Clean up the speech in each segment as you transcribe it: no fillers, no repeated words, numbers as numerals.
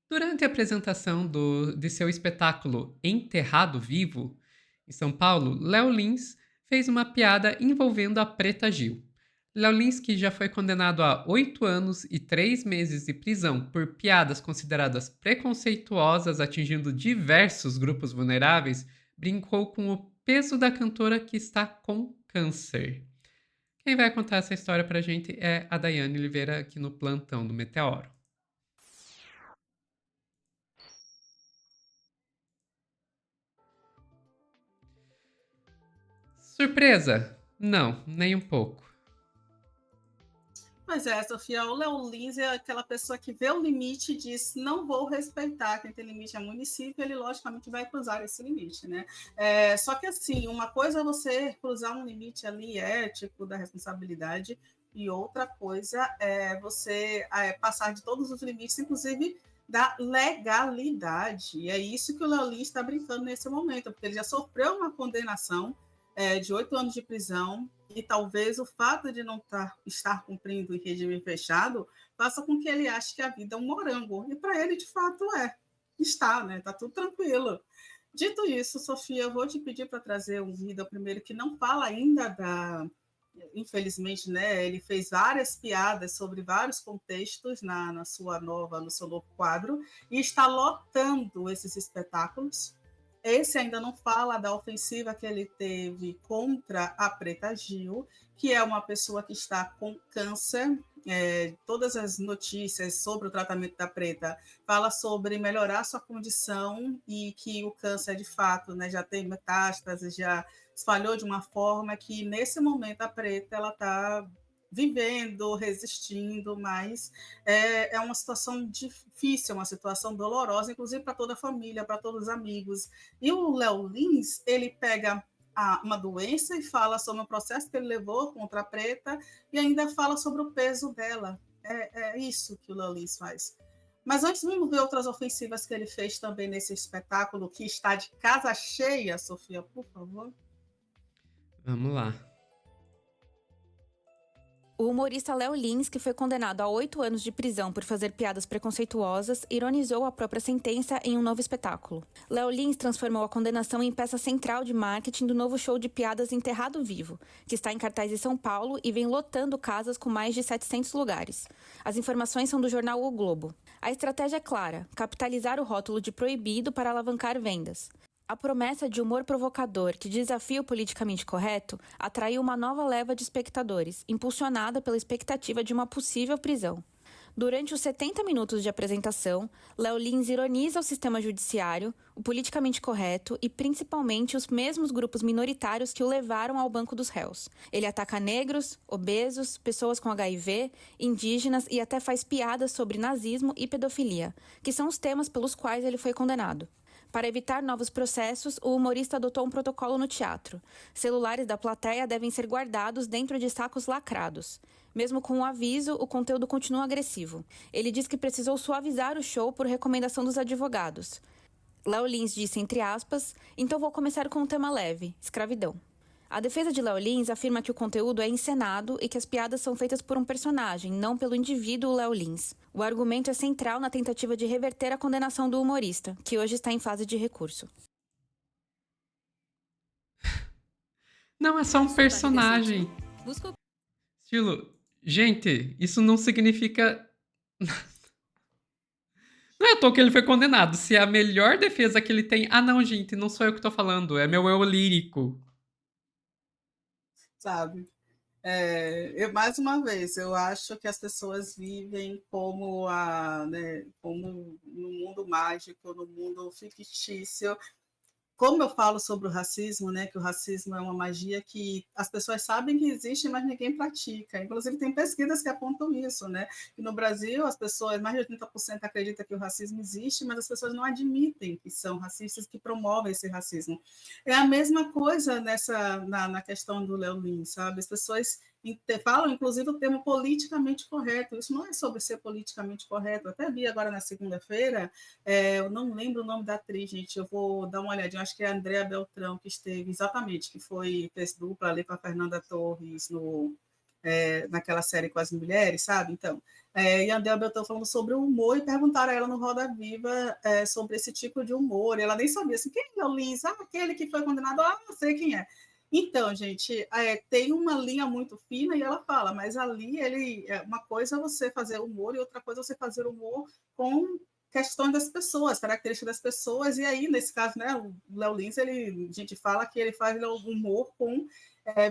Durante a apresentação de seu espetáculo Enterrado Vivo, em São Paulo, Léo Lins fez uma piada envolvendo a Preta Gil. Léo Lins, que já foi condenado a 8 anos e 3 meses de prisão por piadas consideradas preconceituosas atingindo diversos grupos vulneráveis, brincou com o peso da cantora que está com câncer. Quem vai contar essa história pra gente é a Daiane Oliveira aqui no plantão do Meteoro. Surpresa? Não, nem um pouco. Pois é, Sofia, o Léo Lins é aquela pessoa que vê o limite e diz: não vou respeitar, quem tem limite é município, ele logicamente vai cruzar esse limite, né? Só que assim, uma coisa é você cruzar um limite ali ético da responsabilidade, e outra coisa é você passar de todos os limites, inclusive da legalidade. E é isso que o Léo Lins está brincando nesse momento, porque ele já sofreu uma condenação de 8 anos de prisão, e talvez o fato de não estar cumprindo em regime fechado faça com que ele ache que a vida é um morango. E para ele, de fato, está, né? Está tudo tranquilo. Dito isso, Sofia, eu vou te pedir para trazer um vídeo primeiro que não fala ainda da. Infelizmente, né? Ele fez várias piadas sobre vários contextos no seu novo quadro, e está lotando esses espetáculos. Esse ainda não fala da ofensiva que ele teve contra a Preta Gil, que é uma pessoa que está com câncer. Todas as notícias sobre o tratamento da Preta fala sobre melhorar sua condição, e que o câncer, de fato, né, já tem metástase, já espalhou de uma forma que, nesse momento, a Preta ela está vivendo, resistindo, mas é uma situação difícil, uma situação dolorosa, inclusive para toda a família, para todos os amigos. E o Léo Lins, ele pega uma doença e fala sobre o processo que ele levou contra a Preta, e ainda fala sobre o peso dela. É isso que o Léo Lins faz. Mas antes, vamos ver outras ofensivas que ele fez também nesse espetáculo, que está de casa cheia, Sofia, por favor. Vamos lá. O humorista Léo Lins, que foi condenado a 8 anos de prisão por fazer piadas preconceituosas, ironizou a própria sentença em um novo espetáculo. Léo Lins transformou a condenação em peça central de marketing do novo show de piadas Enterrado Vivo, que está em cartaz em São Paulo e vem lotando casas com mais de 700 lugares. As informações são do jornal O Globo. A estratégia é clara: capitalizar o rótulo de proibido para alavancar vendas. A promessa de humor provocador que desafia o politicamente correto atraiu uma nova leva de espectadores, impulsionada pela expectativa de uma possível prisão. Durante os 70 minutos de apresentação, Léo Lins ironiza o sistema judiciário, o politicamente correto e, principalmente, os mesmos grupos minoritários que o levaram ao banco dos réus. Ele ataca negros, obesos, pessoas com HIV, indígenas e até faz piadas sobre nazismo e pedofilia, que são os temas pelos quais ele foi condenado. Para evitar novos processos, o humorista adotou um protocolo no teatro. Celulares da plateia devem ser guardados dentro de sacos lacrados. Mesmo com o aviso, o conteúdo continua agressivo. Ele diz que precisou suavizar o show por recomendação dos advogados. Léo Lins disse, entre aspas, então vou começar com um tema leve, escravidão. A defesa de Léo Lins afirma que o conteúdo é encenado e que as piadas são feitas por um personagem, não pelo indivíduo Léo Lins. O argumento é central na tentativa de reverter a condenação do humorista, que hoje está em fase de recurso. Não é só um personagem. Estilo, gente, isso não significa. Não é à toa que ele foi condenado. Se é a melhor defesa que ele tem. Ah, não, gente, não sou eu que tô falando. É meu eu lírico. Sabe? Mais uma vez, eu acho que as pessoas vivem como no mundo mágico, no mundo fictício. Como eu falo sobre o racismo, né, que o racismo é uma magia que as pessoas sabem que existe, mas ninguém pratica. Inclusive, tem pesquisas que apontam isso, né? Que no Brasil, as pessoas, mais de 80% acreditam que o racismo existe, mas as pessoas não admitem que são racistas, que promovem esse racismo. É a mesma coisa na questão do Léo Lins, sabe? As pessoas falam, inclusive, o termo politicamente correto. Isso não é sobre ser politicamente correto. Eu até vi agora na segunda-feira, eu não lembro o nome da atriz, gente, eu vou dar uma olhadinha, acho que é a Andrea Beltrão que esteve, exatamente, que fez dupla ali com a Fernanda Torres naquela série com as mulheres, sabe? Então, e a Andrea Beltrão falando sobre o humor e perguntaram a ela no Roda Viva sobre esse tipo de humor. E ela nem sabia assim, quem é o Lins? Ah, aquele que foi condenado, não sei quem é. Então, gente, tem uma linha muito fina e ela fala, mas ali uma coisa é você fazer humor e outra coisa é você fazer humor com questões das pessoas, características das pessoas, e aí, nesse caso, né, o Léo Lins, a gente fala que ele faz humor com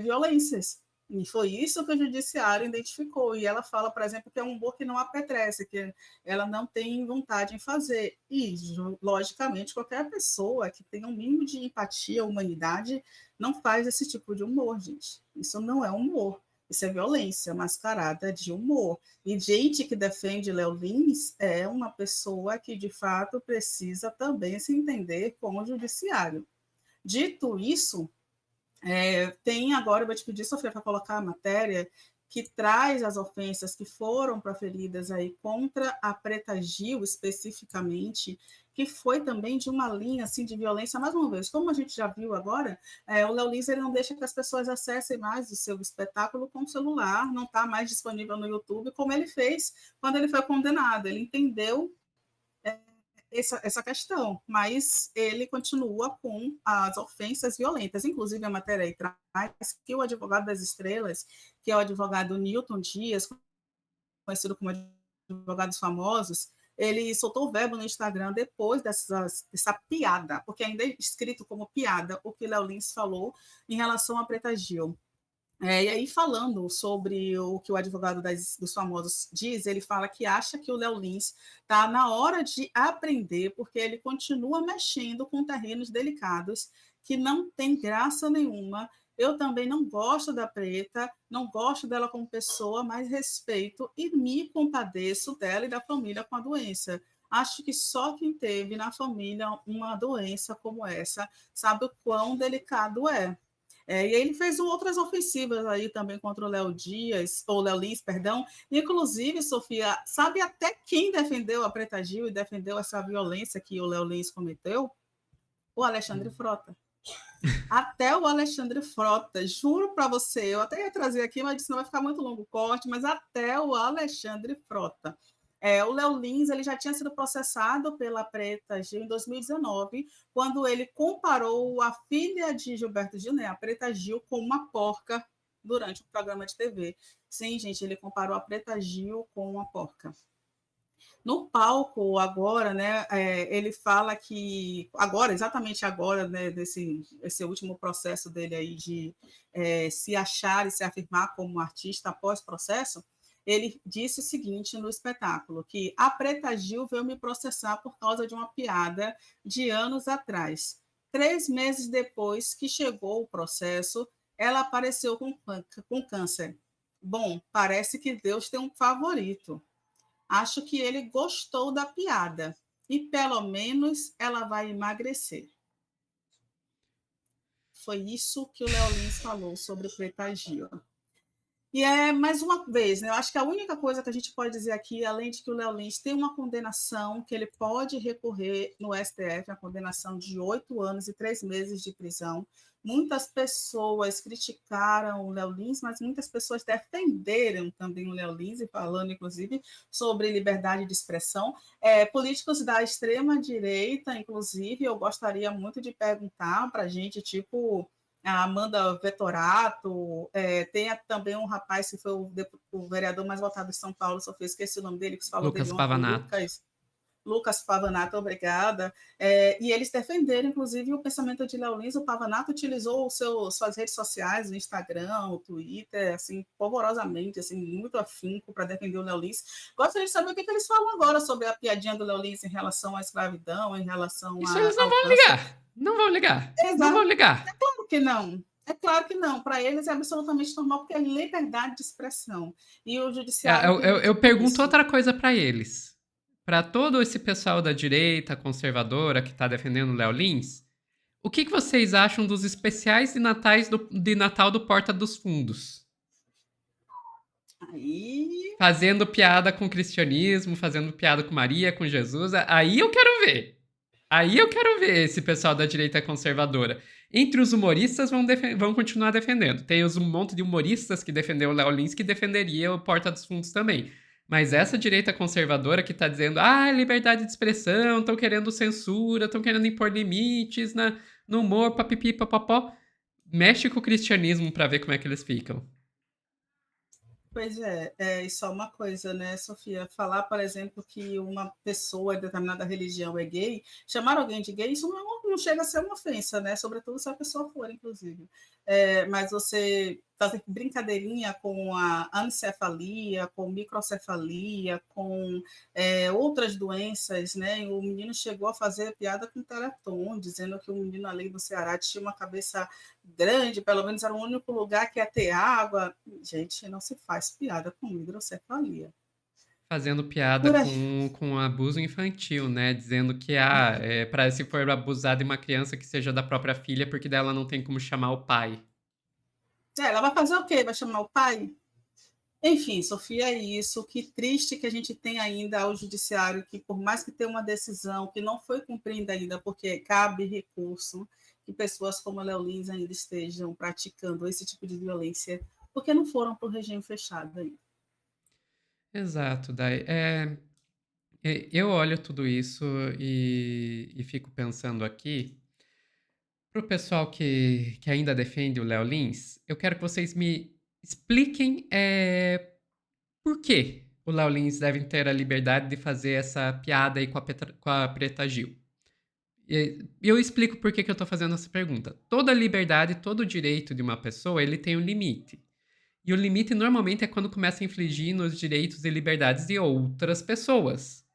violências. E foi isso que o judiciário identificou. E ela fala, por exemplo, que é um humor que não apetece, que ela não tem vontade em fazer. E, logicamente, qualquer pessoa que tenha um mínimo de empatia, humanidade, não faz esse tipo de humor, gente. Isso não é humor. Isso é violência mascarada de humor. E gente que defende Léo Lins é uma pessoa que, de fato, precisa também se entender com o judiciário. Dito isso, tem agora, eu vou te pedir, Sofia, para colocar a matéria que traz as ofensas que foram proferidas aí contra a Preta Gil, especificamente, que foi também de uma linha assim, de violência, mais uma vez, como a gente já viu agora, o Léo Lins ele não deixa que as pessoas acessem mais o seu espetáculo com o celular, não está mais disponível no YouTube, como ele fez quando ele foi condenado. Ele entendeu essa questão, mas ele continua com as ofensas violentas. Inclusive, a matéria aí traz que o advogado das estrelas, que é o advogado Newton Dias, conhecido como advogado dos famosos, ele soltou o verbo no Instagram depois dessa piada, porque ainda é escrito como piada o que Léo Lins falou em relação a Preta Gil. E aí, falando sobre o que o advogado dos famosos diz, ele fala que acha que o Léo Lins está na hora de aprender, porque ele continua mexendo com terrenos delicados que não tem graça nenhuma. Eu também não gosto da Preta, não gosto dela como pessoa, mas respeito e me compadeço dela e da família com a doença. Acho que só quem teve na família uma doença como essa sabe o quão delicado é. E aí ele fez outras ofensivas aí também contra o Léo Dias, ou Léo Lins, perdão. Inclusive, Sofia, sabe até quem defendeu a Preta Gil e defendeu essa violência que o Léo Lins cometeu? O Alexandre Frota. Até o Alexandre Frota, juro para você, eu até ia trazer aqui, mas disse não vai ficar muito longo o corte, mas até o Alexandre Frota. O Léo Lins ele já tinha sido processado pela Preta Gil em 2019, quando ele comparou a filha de Gilberto Gil, né, a Preta Gil, com uma porca durante um programa de TV. Sim, gente, ele comparou a Preta Gil com uma porca. No palco, agora, né, ele fala que, exatamente agora, né, esse último processo dele aí de se achar e se afirmar como artista após processo, ele disse o seguinte no espetáculo, que a Preta Gil veio me processar por causa de uma piada de anos atrás. 3 meses depois que chegou o processo, ela apareceu com câncer. Bom, parece que Deus tem um favorito. Acho que ele gostou da piada e, pelo menos, ela vai emagrecer. Foi isso que o Léo Lins falou sobre Preta Gil. E mais uma vez, né, eu acho que a única coisa que a gente pode dizer aqui, além de que o Léo Lins tem uma condenação que ele pode recorrer no STF, a condenação de 8 anos e 3 meses de prisão. Muitas pessoas criticaram o Léo Lins, mas muitas pessoas defenderam também o Léo Lins, falando, inclusive, sobre liberdade de expressão. Políticos da extrema-direita, inclusive, eu gostaria muito de perguntar para a gente, tipo a Amanda Vettorato, tem também um rapaz que foi o vereador mais votado de São Paulo, Sofia, esqueci o nome dele, que você falou Lucas dele Pavanato. Lucas Pavanato, obrigada. E eles defenderam, inclusive, o pensamento de Léo Lins. O Pavanato utilizou suas redes sociais, o Instagram, o Twitter, assim, polvorosamente, assim, muito afinco para defender o Léo Lins. Gostaria de saber o que eles falam agora sobre a piadinha do Léo Lins em relação à escravidão, em relação Isso eles não vão câncer. ligar. Não vão ligar. Exato. Não vão ligar. É claro que não. É claro que não. Para eles é absolutamente normal, porque é liberdade de expressão. E o judiciário... Eu pergunto outra coisa para eles. Para todo esse pessoal da direita conservadora que está defendendo o Léo Lins, o que vocês acham dos especiais de Natal do Porta dos Fundos? Aí... Fazendo piada com o cristianismo, fazendo piada com Maria, com Jesus. Aí eu quero ver. Aí eu quero ver esse pessoal da direita conservadora. Entre os humoristas vão continuar defendendo. Tem um monte de humoristas que defendeu o Léo Lins que defenderia o Porta dos Fundos também. Mas essa direita conservadora que tá dizendo liberdade de expressão, estão querendo censura, estão querendo impor limites no humor, papipi, papapó, mexe com o cristianismo pra ver como é que eles ficam. Pois isso é uma coisa, né, Sofia? Falar, por exemplo, que uma pessoa de determinada religião é gay, chamar alguém de gay, isso não chega a ser uma ofensa, né? Sobretudo se a pessoa for, inclusive. Mas você fazer brincadeirinha com a ancefalia, com microcefalia, com outras doenças, né? O menino chegou a fazer piada com Teleton, dizendo que o menino ali do Ceará tinha uma cabeça grande, pelo menos era o único lugar que ia ter água. Gente, não se faz piada com hidrocefalia. Fazendo piada com abuso infantil, né? Dizendo que para se for abusada de uma criança que seja da própria filha, porque dela não tem como chamar o pai. Ela vai fazer o quê? Vai chamar o pai? Enfim, Sofia, é isso. Que triste que a gente tem ainda ao judiciário, que por mais que tenha uma decisão que não foi cumprida ainda, porque cabe recurso, que pessoas como a Léo Lins ainda estejam praticando esse tipo de violência, porque não foram para o regime fechado ainda. Exato, Dai. Eu olho tudo isso e fico pensando aqui, pro pessoal que ainda defende o Léo Lins, eu quero que vocês me expliquem por que o Léo Lins deve ter a liberdade de fazer essa piada aí com a Preta Gil. E eu explico por que eu tô fazendo essa pergunta. Toda liberdade, todo direito de uma pessoa, ele tem um limite. E o limite normalmente é quando começa a infligir nos direitos e liberdades de outras pessoas.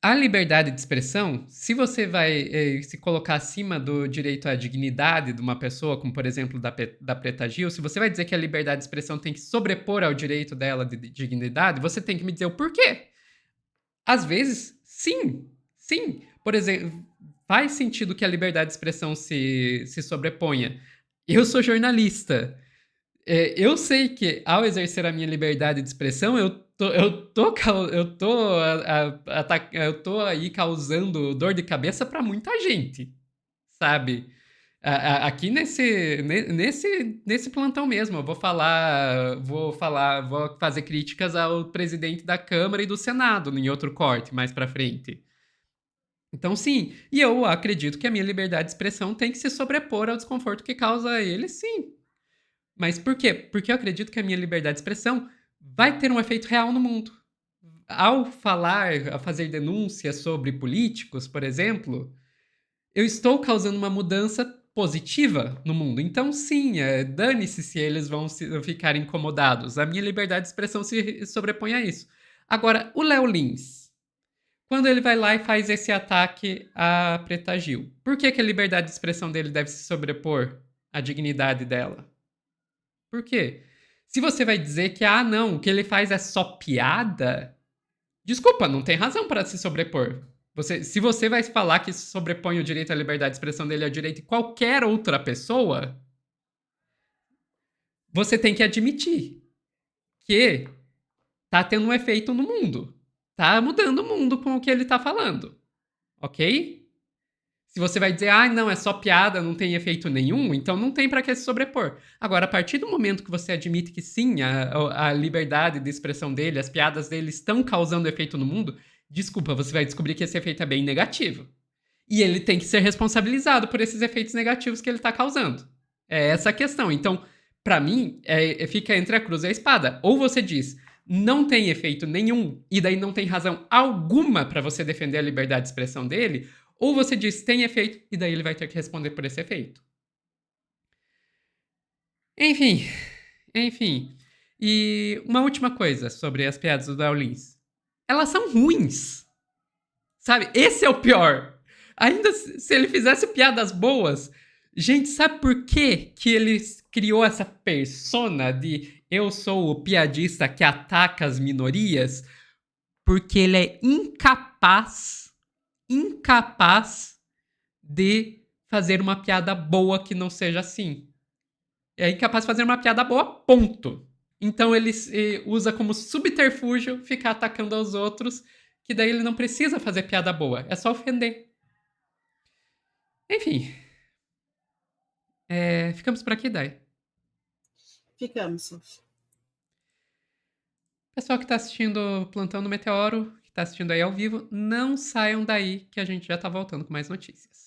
A liberdade de expressão, se você vai se colocar acima do direito à dignidade de uma pessoa, como por exemplo da Preta Gil, se você vai dizer que a liberdade de expressão tem que sobrepor ao direito dela de dignidade, você tem que me dizer o porquê. Às vezes, sim. Por exemplo, faz sentido que a liberdade de expressão se sobreponha. Eu sou jornalista. Eu sei que ao exercer a minha liberdade de expressão, eu tô aí causando dor de cabeça para muita gente, sabe? Aqui nesse plantão mesmo, eu vou fazer críticas ao presidente da Câmara e do Senado em outro corte mais para frente. Então, sim, e eu acredito que a minha liberdade de expressão tem que se sobrepor ao desconforto que causa a ele, sim. Mas por quê? Porque eu acredito que a minha liberdade de expressão vai ter um efeito real no mundo. Ao fazer denúncias sobre políticos, por exemplo, eu estou causando uma mudança positiva no mundo. Então, sim, dane-se se eles vão ficar incomodados. A minha liberdade de expressão se sobrepõe a isso. Agora, o Léo Lins, quando ele vai lá e faz esse ataque à Preta Gil, por que a liberdade de expressão dele deve se sobrepor à dignidade dela? Por quê? Se você vai dizer que, não, o que ele faz é só piada, desculpa, não tem razão para se sobrepor. Se você vai falar que se sobrepõe o direito à liberdade de expressão dele ao direito de qualquer outra pessoa, você tem que admitir que tá tendo um efeito no mundo. Tá mudando o mundo com o que ele tá falando. Ok? Se você vai dizer, não, é só piada, não tem efeito nenhum, então não tem para que se sobrepor. Agora, a partir do momento que você admite que sim, a liberdade de expressão dele, as piadas dele estão causando efeito no mundo, desculpa, você vai descobrir que esse efeito é bem negativo. E ele tem que ser responsabilizado por esses efeitos negativos que ele está causando. É essa a questão. Então, para mim, fica entre a cruz e a espada. Ou você diz, não tem efeito nenhum, e daí não tem razão alguma para você defender a liberdade de expressão dele, ou você diz tem efeito, e daí ele vai ter que responder por esse efeito. Enfim. E uma última coisa sobre as piadas do Léo Lins. Elas são ruins. Sabe? Esse é o pior. Ainda se ele fizesse piadas boas... Gente, sabe por que ele criou essa persona de eu sou o piadista que ataca as minorias? Porque ele é incapaz de fazer uma piada boa que não seja assim. É incapaz de fazer uma piada boa, ponto. Então ele usa como subterfúgio ficar atacando aos outros que daí ele não precisa fazer piada boa, é só ofender. Enfim, ficamos por aqui, Dai. Ficamos, Sophie. Pessoal que está assistindo o Plantão do Meteoro, que está assistindo aí ao vivo, não saiam daí que a gente já está voltando com mais notícias.